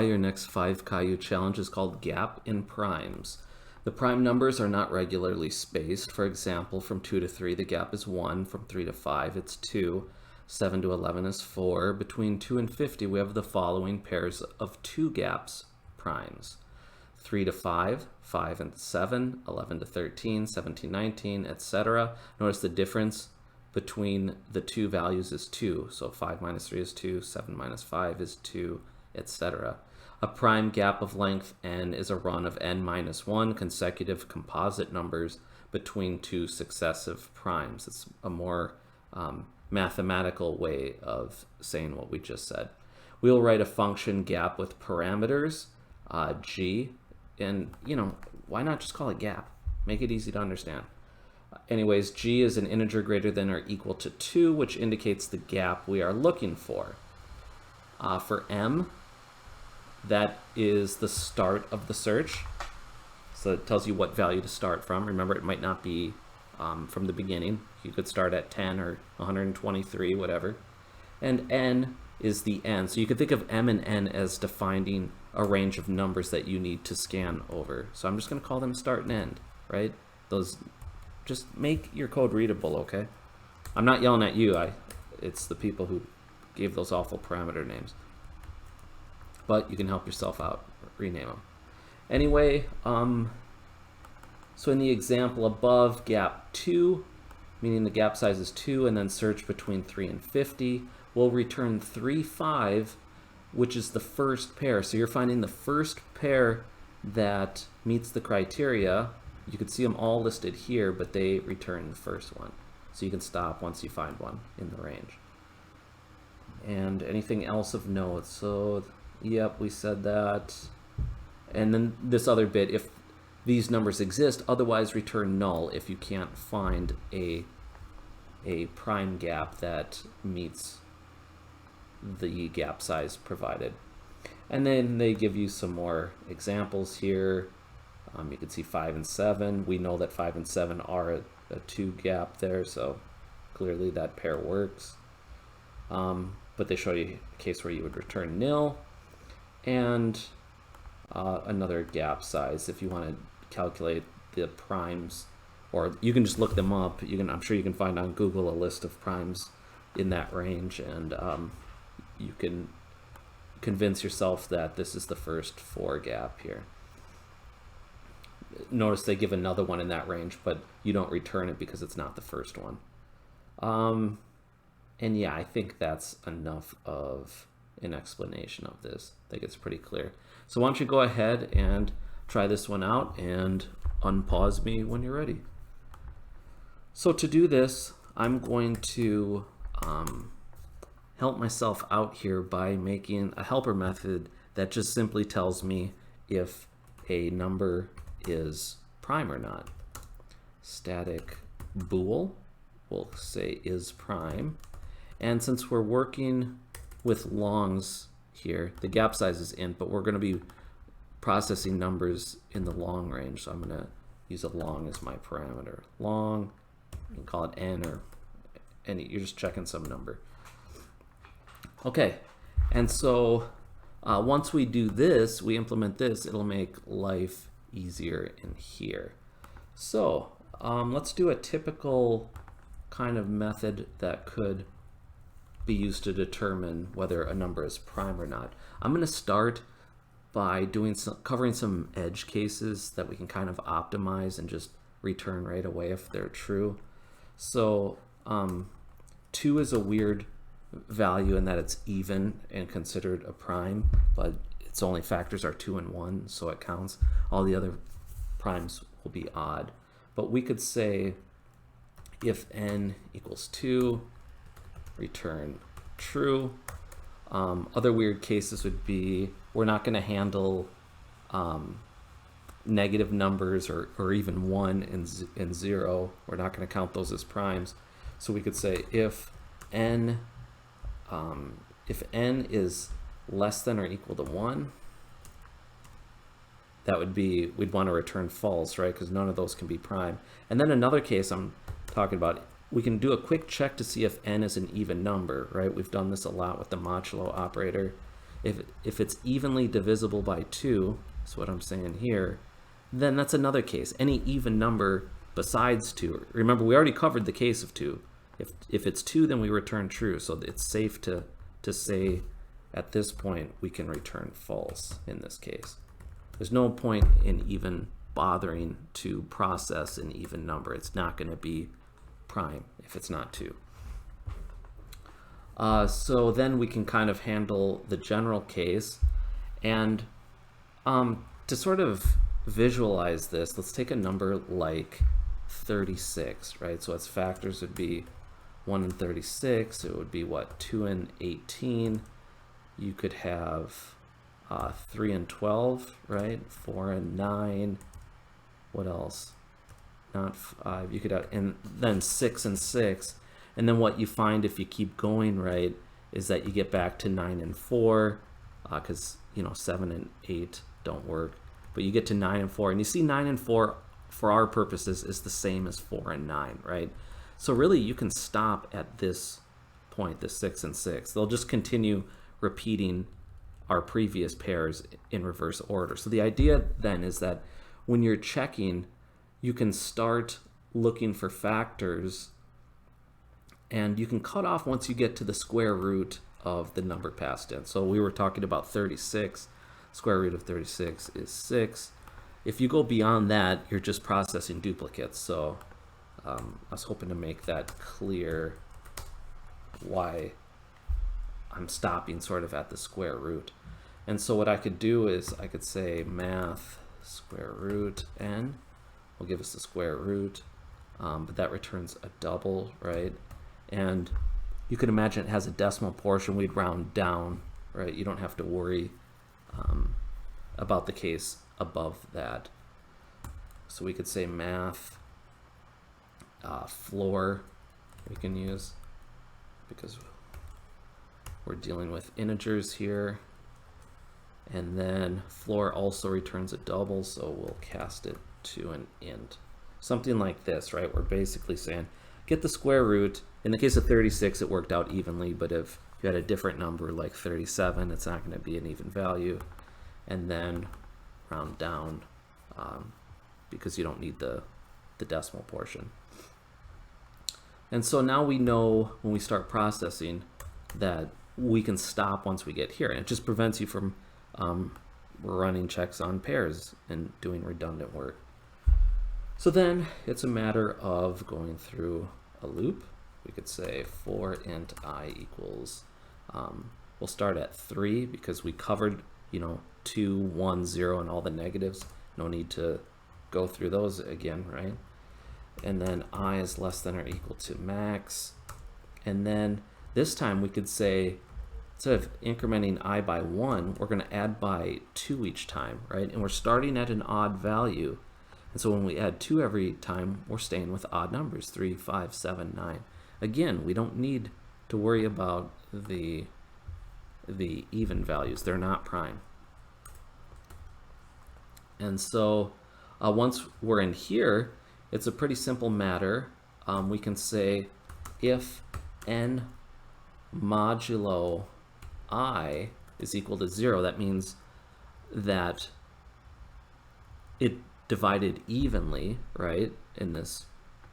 your next 5 Caillou challenge is called Gap in Primes. The prime numbers are not regularly spaced. For example, from 2 to 3, the gap is 1. From 3 to 5, it's 2. 7 to 11 is 4. Between 2 and 50, we have the following pairs of 2 gaps primes. 3 to 5, 5 and 7, 11 to 13, 17, 19, etc. Notice the difference between the two values is 2. So 5 minus 3 is 2, 7 minus 5 is 2, etc. A prime gap of length n is a run of n minus 1 consecutive composite numbers between 2 successive primes. It's a more mathematical way of saying what we just said. We'll write a function gap with parameters, g, and why not just call it gap? Make it easy to understand. Anyways, g is an integer greater than or equal to 2, which indicates the gap we are looking for. For m, that is the start of the search. So it tells you what value to start from. Remember, it might not be from the beginning. You could start at 10 or 123, whatever. And n is the end. So you could think of m and n as defining a range of numbers that you need to scan over. So I'm just going to call them start and end, right? Those, just make your code readable, okay? I'm not yelling at you. It's the people who gave those awful parameter names. But you can help yourself out, rename them. Anyway, so in the example above, gap 2, meaning the gap size is 2, and then search between 3 and 50, we'll return 3, 5, which is the first pair. So you're finding the first pair that meets the criteria. You can see them all listed here, but they return the first one. So you can stop once you find one in the range. And anything else of note? So, yep, we said that. And then this other bit, if these numbers exist, otherwise return null if you can't find a prime gap that meets the gap size provided. And then they give you some more examples here. You can see 5 and 7. We know that 5 and 7 are a 2 gap there, so clearly that pair works. But they show you a case where you would return nil, and another gap size if you want to calculate the primes, or you can just look them up. I'm sure you can find on Google a list of primes in that range, and you can convince yourself that this is the first 4 gap here. Notice they give another one in that range, but you don't return it because it's not the first one. And yeah, I think that's enough of an explanation of this. I think it's pretty clear. So why don't you go ahead and try this one out and unpause me when you're ready. So to do this, I'm going to help myself out here by making a helper method that just simply tells me if a number is prime or not. Static bool, we'll say is prime. And since we're working with longs here, the gap size is int, but we're going to be processing numbers in the long range. So I'm going to use a long as my parameter. Long, you can call it n, or any, you're just checking some number. Okay, and so once we do this, we implement this, it'll make life easier in here. So let's do a typical kind of method that could be used to determine whether a number is prime or not. I'm going to start by covering some edge cases that we can kind of optimize and just return right away if they're true. So 2 is a weird value in that it's even and considered a prime, but its only factors are 2 and 1, so it counts. All the other primes will be odd. But we could say if n equals 2, return true. Other weird cases would be we're not going to handle negative numbers or even 1 and 0. We're not going to count those as primes. So we could say if n is less than or equal to 1, that would be, we'd want to return false, right? Because none of those can be prime. And then another case I'm talking about, we can do a quick check to see if n is an even number, right? We've done this a lot with the modulo operator. If it's evenly divisible by 2, that's what I'm saying here, then that's another case. Any even number besides 2. Remember, we already covered the case of 2. If it's 2, then we return true. So it's safe to say at this point we can return false in this case. There's no point in even bothering to process an even number. It's not going to be prime if it's not 2. So then we can kind of handle the general case. And to sort of visualize this, let's take a number like 36, right? So its factors would be 1 and 36. It would be what, 2 and 18. You could have 3 and 12, right? 4 and 9. What else? Not 5. You could have, and then 6 and 6. And then what you find if you keep going, right, is that you get back to 9 and 4, because 7 and 8 don't work. But you get to 9 and 4, and you see 9 and 4 for our purposes is the same as 4 and 9, right? So really you can stop at this point, the 6 and 6. They'll just continue repeating our previous pairs in reverse order. So the idea then is that when you're checking, you can start looking for factors, and you can cut off once you get to the square root of the number passed in. So we were talking about 36. Square root of 36 is 6. If you go beyond that, you're just processing duplicates. So I was hoping to make that clear why I'm stopping sort of at the square root. And so what I could do is I could say math square root n will give us the square root, but that returns a double, right? And you can imagine it has a decimal portion. We'd round down, right? You don't have to worry about the case above that. So we could say math floor we can use, because we're dealing with integers here. And then floor also returns a double, so we'll cast it to an int. Something like this, right? We're basically saying get the square root. In the case of 36, it worked out evenly, but if you had a different number like 37, it's not going to be an even value. And then round down because you don't need the decimal portion. And so now we know when we start processing that we can stop once we get here, and it just prevents you from running checks on pairs and doing redundant work. So then it's a matter of going through a loop. We could say for int I equals, we'll start at 3 because we covered 2, 1, 0 and all the negatives. No need to go through those again, right? And then I is less than or equal to max. And then this time we could say, instead of incrementing I by 1, we're going to add by 2 each time, right? And we're starting at an odd value. And so when we add 2 every time, we're staying with odd numbers, 3, 5, 7, 9. Again, we don't need to worry about the even values. They're not prime. And so once we're in here, it's a pretty simple matter. We can say if n modulo I is equal to 0, that means that it divided evenly, right? In this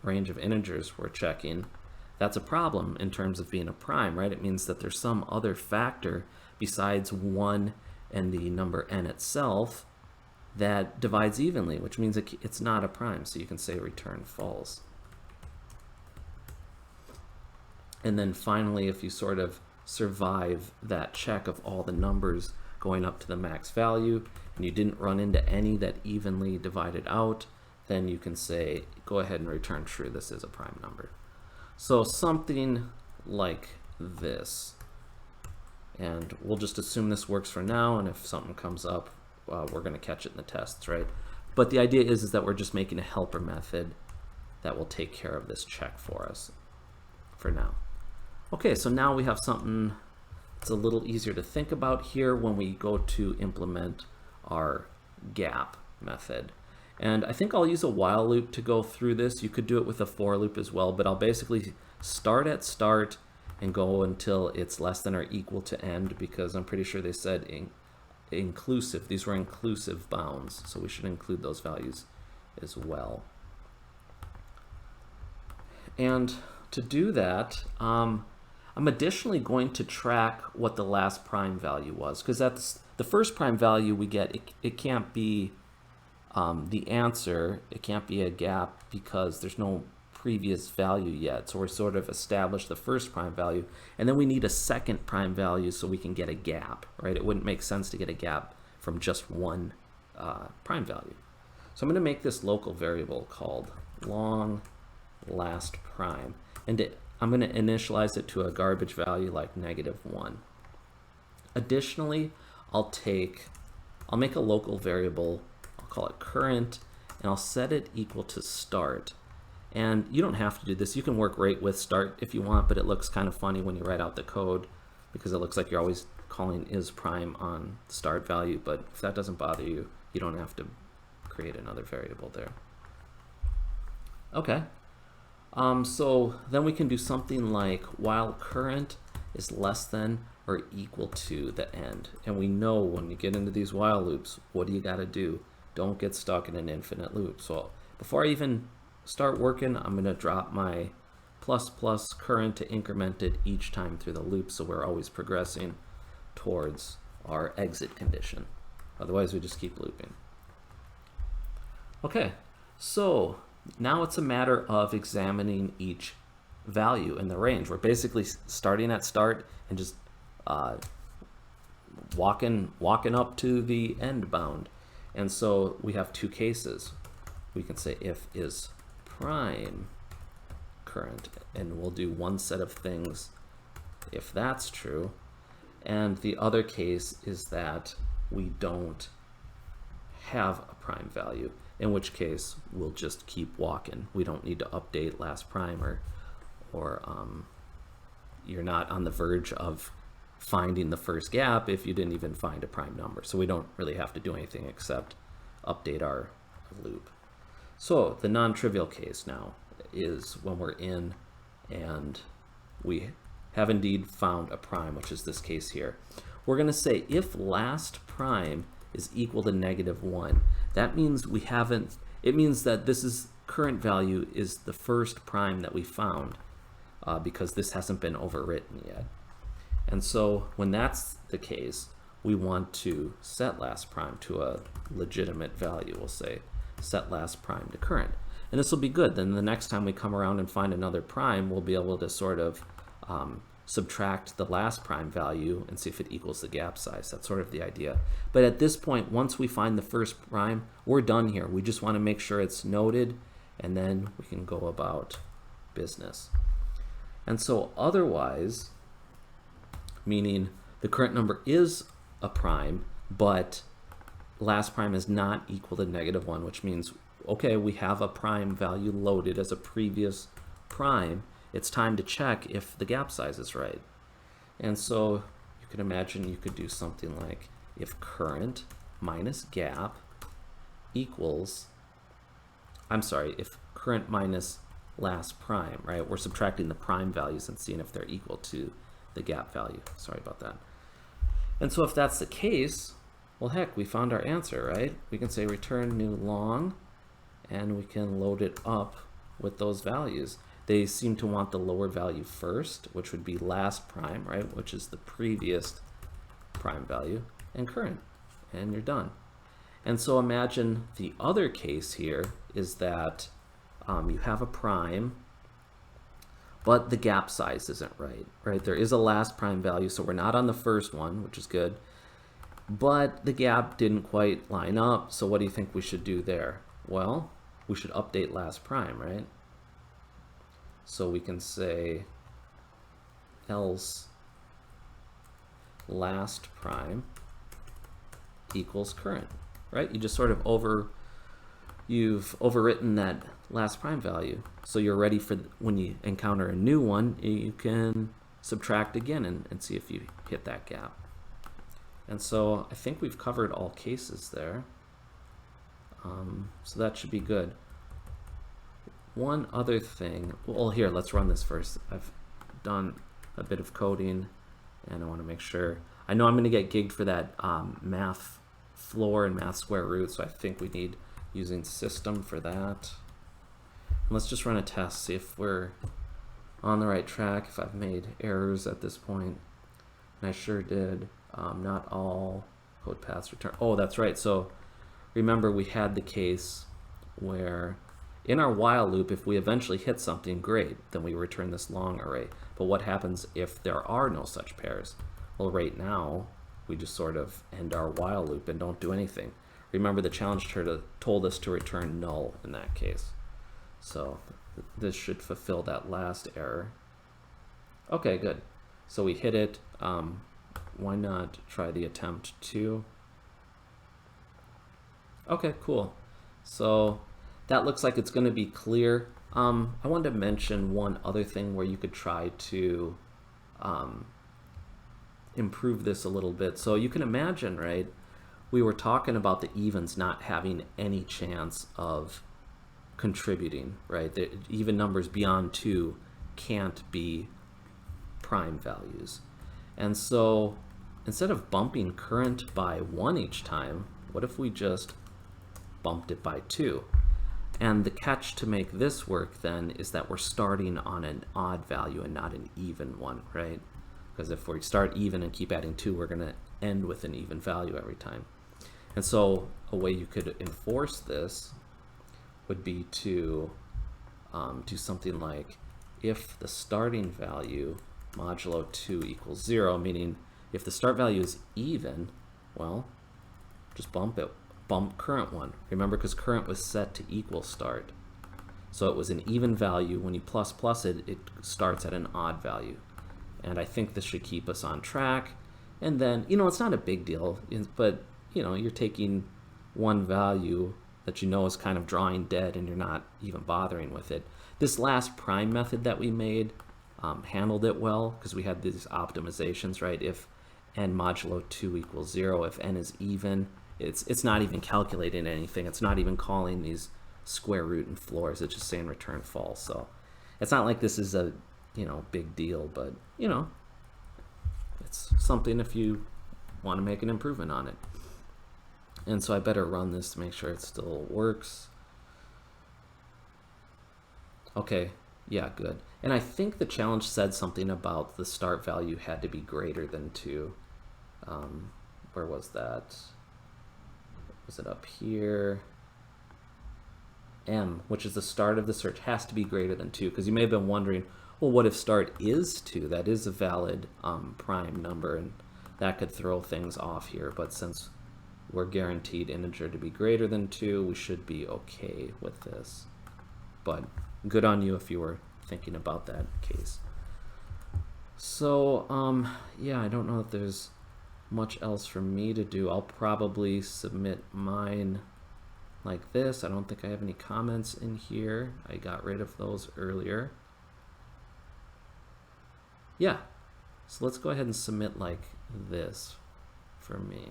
range of integers we're checking, that's a problem in terms of being a prime, right? It means that there's some other factor besides 1 and the number n itself that divides evenly, which means it's not a prime. So you can say return false. And then finally, if you sort of survive that check of all the numbers going up to the max value and you didn't run into any that evenly divided out, then you can say go ahead and return true. This is a prime number. So something like this. And we'll just assume this works for now, and if something comes up, we're going to catch it in the tests, right? But the idea is that we're just making a helper method that will take care of this check for us for now. Okay, so now we have something that's a little easier to think about here when we go to implement our gap method. And I think I'll use a while loop to go through this. You could do it with a for loop as well, but I'll basically start at start and go until it's less than or equal to end, because I'm pretty sure they said inclusive. These were inclusive bounds, so we should include those values as well. And to do that, I'm additionally going to track what the last prime value was, because that's the first prime value we get. It can't be the answer. It can't be a gap because there's no previous value yet. So we're sort of established the first prime value, and then we need a second prime value so we can get a gap, right? It wouldn't make sense to get a gap from just one prime value. So I'm going to make this local variable called long last prime, and I'm going to initialize it to a garbage value like -1. Additionally, I'll make a local variable, I'll call it current, and I'll set it equal to start. And you don't have to do this. You can work right with start if you want, but it looks kind of funny when you write out the code because it looks like you're always calling is prime on start value. But if that doesn't bother you, you don't have to create another variable there. Okay. So then we can do something like while current is less than or equal to the end. And we know when you get into these while loops, what do you got to do? Don't get stuck in an infinite loop. So before I even start working, I'm going to drop my ++ current to increment it each time through the loop, so we're always progressing towards our exit condition. Otherwise, we just keep looping. Okay, so now it's a matter of examining each value in the range. We're basically starting at start and just walking up to the end bound. And so we have two cases. We can say if is prime current, and we'll do one set of things if that's true. And the other case is that we don't have a prime value, in which case we'll just keep walking. We don't need to update last prime, or you're not on the verge of finding the first gap if you didn't even find a prime number. So we don't really have to do anything except update our loop. So the non-trivial case now is when we're in and we have indeed found a prime, which is this case here. We're going to say if last prime is equal to -1. That means it means that this is current value is the first prime that we found because this hasn't been overwritten yet. And so when that's the case, we want to set last prime to a legitimate value. We'll say set last prime to current. And this will be good. Then the next time we come around and find another prime, we'll be able to sort of subtract the last prime value and see if it equals the gap size. That's sort of the idea. But at this point, once we find the first prime, we're done here. We just want to make sure it's noted, and then we can go about business. And so otherwise, meaning the current number is a prime, but last prime is not equal to -1, which means, okay, we have a prime value loaded as a previous prime. It's time to check if the gap size is right. And so you can imagine you could do something like if current minus gap equals, if current minus last prime, right? We're subtracting the prime values and seeing if they're equal to the gap value. Sorry about that. And so if that's the case, well, heck, we found our answer, right? We can say return new long, and we can load it up with those values. They seem to want the lower value first, which would be last prime, right? Which is the previous prime value, and current, and you're done. And so imagine the other case here is that you have a prime, but the gap size isn't right? There is a last prime value, so we're not on the first one, which is good. But the gap didn't quite line up, so what do you think we should do there? Well, we should update last prime, right? So we can say else last prime equals current, right? You just sort of you've overwritten that last prime value. So you're ready for when you encounter a new one, you can subtract again and see if you hit that gap. And so I think we've covered all cases there. So that should be good. One other thing, well, here, let's run this first. I've done a bit of coding, and I want to make sure. I know I'm going to get gigged for that math floor and math square root, so I think we need using system for that. And let's just run a test, see if we're on the right track, if I've made errors at this point. And I sure did. Not all code paths return. Oh, that's right. So remember, we had the case where in our while loop, if we eventually hit something, great, then we return this long array. But what happens if there are no such pairs? Well, right now, we just sort of end our while loop and don't do anything. Remember, the challenge told us to return null in that case. So this should fulfill that last error. Okay, good. So we hit it. Why not try the attempt 2? Okay, cool. So that looks like it's going to be clear. I wanted to mention one other thing where you could try to improve this a little bit. So you can imagine, right, we were talking about the evens not having any chance of contributing, right? The even numbers beyond 2 can't be prime values. And so instead of bumping current by 1 each time, what if we just bumped it by 2? And the catch to make this work then is that we're starting on an odd value and not an even one, right? Because if we start even and keep adding 2, we're going to end with an even value every time. And so a way you could enforce this would be to do something like if the starting value modulo 2 equals 0, meaning if the start value is even, well, just bump current 1. Remember, because current was set to equal start. So it was an even value. When you plus it, it starts at an odd value. And I think this should keep us on track. And then, it's not a big deal, but, you're taking one value that you know is kind of drawing dead and you're not even bothering with it. This last prime method that we made handled it well because we had these optimizations, right? If n modulo 2 equals 0, if n is even, it's not even calculating anything. It's not even calling these square root and floors. It's just saying return false. So it's not like this is a big deal, but it's something if you want to make an improvement on it. And so I better run this to make sure it still works. Okay, yeah, good. And I think the challenge said something about the start value had to be greater than 2. Where was that? Was it up here? M, which is the start of the search, has to be greater than 2, because you may have been wondering, well, what if start is 2? That is a valid prime number, and that could throw things off here. But since we're guaranteed integer to be greater than 2, we should be okay with this. But good on you if you were thinking about that case. So, yeah, I don't know if there's much else for me to do. I'll probably submit mine like this. I don't think I have any comments in here. I got rid of those earlier. Yeah, so let's go ahead and submit like this for me.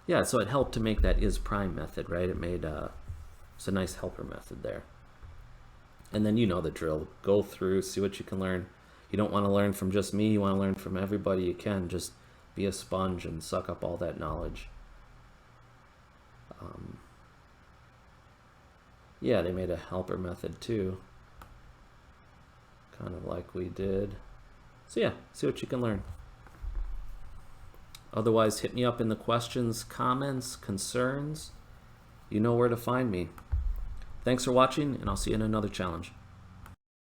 Yeah, so it helped to make that isPrime method, right? It made it's a nice helper method there. And then you know the drill. Go through, see what you can learn. You don't want to learn from just me. You want to learn from everybody you can. Just be a sponge and suck up all that knowledge. Yeah, they made a helper method too. Kind of like we did. So yeah, see what you can learn. Otherwise, hit me up in the questions, comments, concerns. You know where to find me. Thanks for watching, and I'll see you in another challenge.